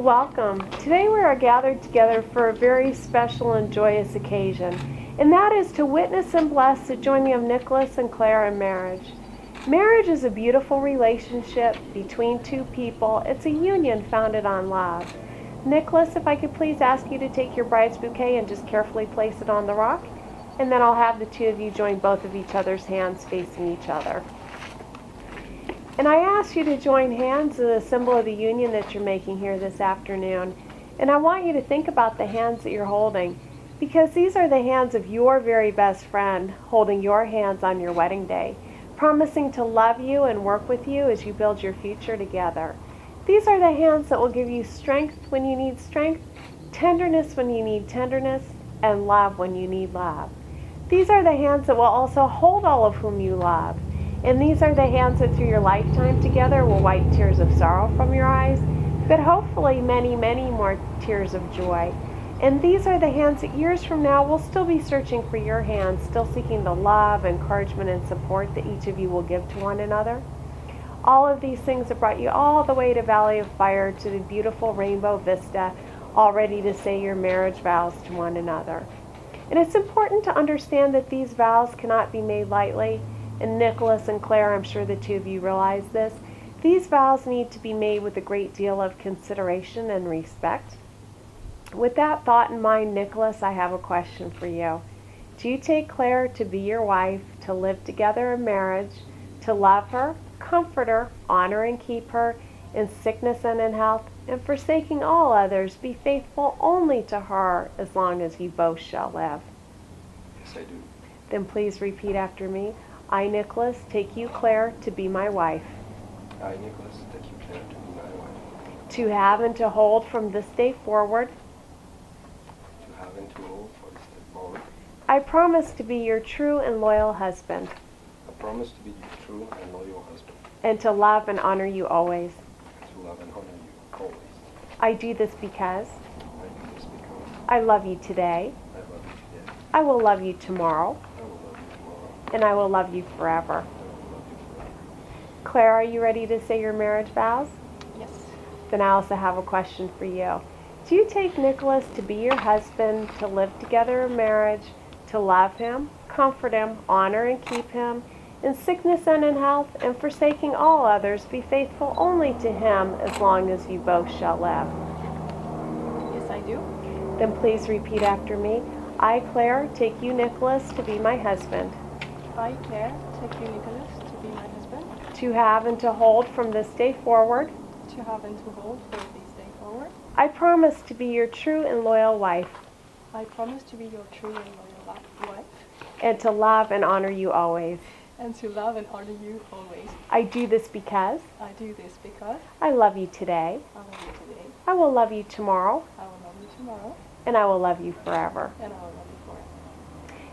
Welcome. Today we are gathered together for a very special and joyous occasion, and that is to witness and bless the joining of Nicholas and Claire in marriage. Marriage is a beautiful relationship between two people. It's a union founded on love. Nicholas, if I could please ask you to take your bride's bouquet and just carefully place it on the rock, and then I'll have the two of you join both of each other's hands facing each other. And I ask you to join hands as a symbol of the union that you're making here this afternoon. And I want you to think about the hands that you're holding, because these are the hands of your very best friend holding your hands on your wedding day, promising to love you and work with you as you build your future together. These are the hands that will give you strength when you need strength, tenderness when you need tenderness, and love when you need love. These are the hands that will also hold all of whom you love. And these are the hands that through your lifetime together will wipe tears of sorrow from your eyes, but hopefully many, many more tears of joy. And these are the hands that years from now will still be searching for your hands, still seeking the love, encouragement, and support that each of you will give to one another. All of these things have brought you all the way to Valley of Fire, to the beautiful Rainbow Vista, all ready to say your marriage vows to one another. And it's important to understand that these vows cannot be made lightly. And Nicholas and Claire, I'm sure the two of you realize this. These vows need to be made with a great deal of consideration and respect. With that thought in mind, Nicholas, I have a question for you. Do you take Claire to be your wife, to live together in marriage, to love her, comfort her, honor and keep her in sickness and in health, and forsaking all others, be faithful only to her as long as you both shall live? Yes, I do. Then please repeat after me. I, Nicholas, take you, Claire, to be my wife. I, Nicholas, take you, Claire, to be my wife. To have and to hold from this day forward. To have and to hold for this day forward. I promise to be your true and loyal husband. I promise to be your true and loyal husband. And to love and honor you always. And to love and honor you always. I do this because I do this because I love you today. I love you today. I will love you tomorrow. I will love you tomorrow. And I will love you forever. I will love you forever. Claire, are you ready to say your marriage vows? Yes. Then I also have a question for you. Do you take Nicholas to be your husband, to live together in marriage, to love him, comfort him, honor and keep him, in sickness and in health, and forsaking all others, be faithful only to him as long as you both shall live? Yes, I do. Then please repeat after me. I, Claire, take you, Nicholas, to be my husband. I, Claire, take you, Nicholas, to be my husband, To have and to hold from this day forward. to have and to hold for this day forward. I promise to be your true and loyal wife, I promise to be your true and loyal wife, and to love and honor you always. and to love and honor you always. I do this because I do this because I love you today. I love you today, I will love you tomorrow, I will love you tomorrow, and I will love you forever. and I will love you forever.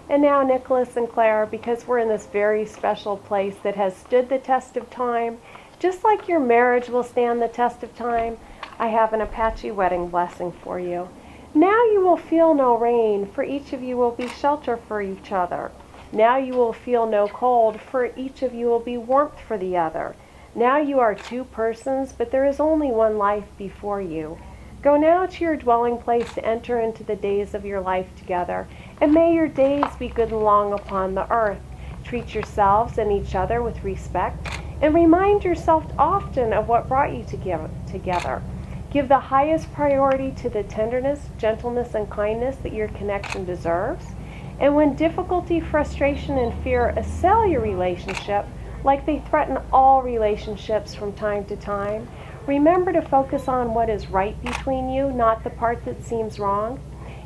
And now, Nicholas and Claire, because we're in this very special place that has stood the test of time, just like your marriage will stand the test of time, I have an Apache wedding blessing for you. Now you will feel no rain, for each of you will be shelter for each other. Now you will feel no cold, for each of you will be warmth for the other. Now you are two persons, but there is only one life before you. Go now to your dwelling place to enter into the days of your life together, and may your days be good and long upon the earth. Treat yourselves and each other with respect, and remind yourself often of what brought you together. Give the highest priority to the tenderness, gentleness, and kindness that your connection deserves. And when difficulty, frustration, and fear assail your relationship, like they threaten all relationships from time to time, remember to focus on what is right between you, not the part that seems wrong.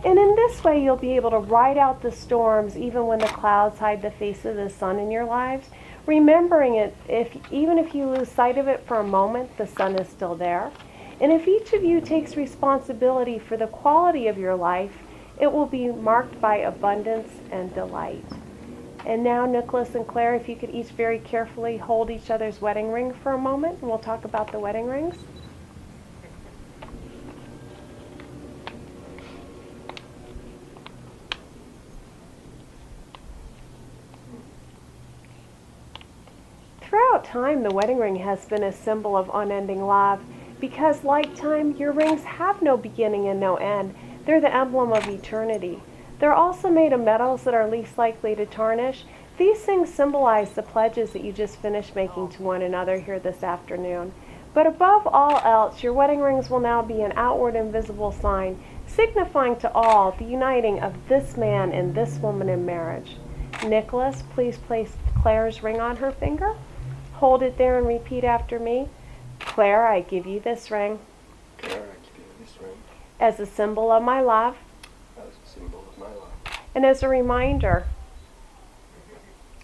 And in this way, you'll be able to ride out the storms even when the clouds hide the face of the sun in your lives. Remembering it, even if you lose sight of it for a moment, the sun is still there. And if each of you takes responsibility for the quality of your life, it will be marked by abundance and delight. And now, Nicholas and Claire, if you could each very carefully hold each other's wedding ring for a moment, and we'll talk about the wedding rings. Throughout time, the wedding ring has been a symbol of unending love, Because, like time, your rings have no beginning and no end. They're the emblem of eternity. They're also made of metals that are least likely to tarnish. These things symbolize the pledges that you just finished making to one another here this afternoon. But above all else, your wedding rings will now be an outward and visible sign, signifying to all the uniting of this man and this woman in marriage. Nicholas, please place Claire's ring on her finger. Hold it there and repeat after me. Claire, I give you this ring Claire, I give you this ring as a symbol of my love as a symbol of my love and as a reminder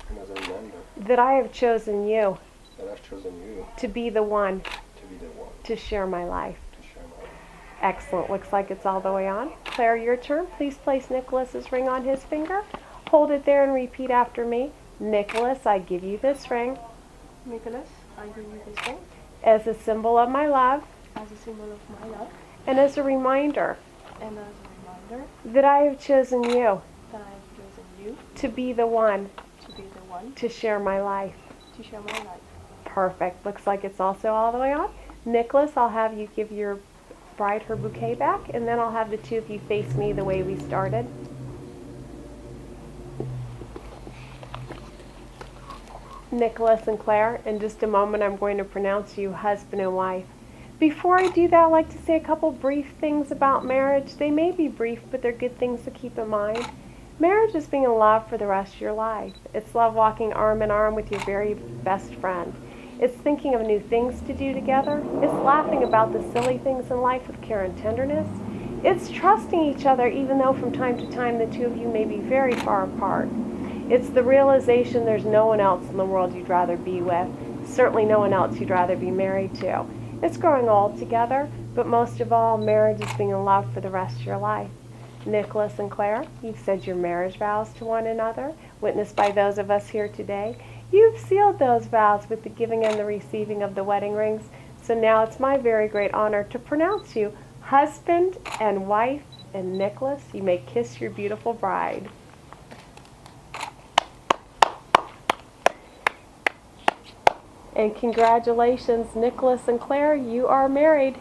and as a reminder that I have chosen you that I've chosen you to be the one to be the one to share my life. to share my life. Excellent. Looks like it's all the way on. Claire, your turn. Please place Nicholas's ring on his finger. Hold it there and repeat after me. Nicholas, I give you this ring Nicholas, I give you this ring as a symbol of my love as a symbol of my love and as a reminder and as a reminder that I have chosen you that I have chosen you to be the one to be the one to share my life. to share my life. Perfect. Looks like it's also all the way on. Nicholas, I'll have you give your bride her bouquet back, and then I'll have the two of you face me the way we started. Nicholas and Claire, in just a moment I'm going to pronounce you husband and wife. Before I do that, I'd like to say a couple brief things about marriage. They may be brief, but they're good things to keep in mind. Marriage is being in love for the rest of your life. It's love walking arm in arm with your very best friend. It's thinking of new things to do together. It's laughing about the silly things in life with care and tenderness. It's trusting each other even though from time to time the two of you may be very far apart. It's the realization there's no one else in the world you'd rather be with, certainly no one else you'd rather be married to. It's growing old together, but most of all, marriage is being in love for the rest of your life. Nicholas and Claire, you've said your marriage vows to one another, witnessed by those of us here today. You've sealed those vows with the giving and the receiving of the wedding rings, so now it's my very great honor to pronounce you husband and wife, and Nicholas, you may kiss your beautiful bride. And congratulations, Nicholas and Claire, you are married.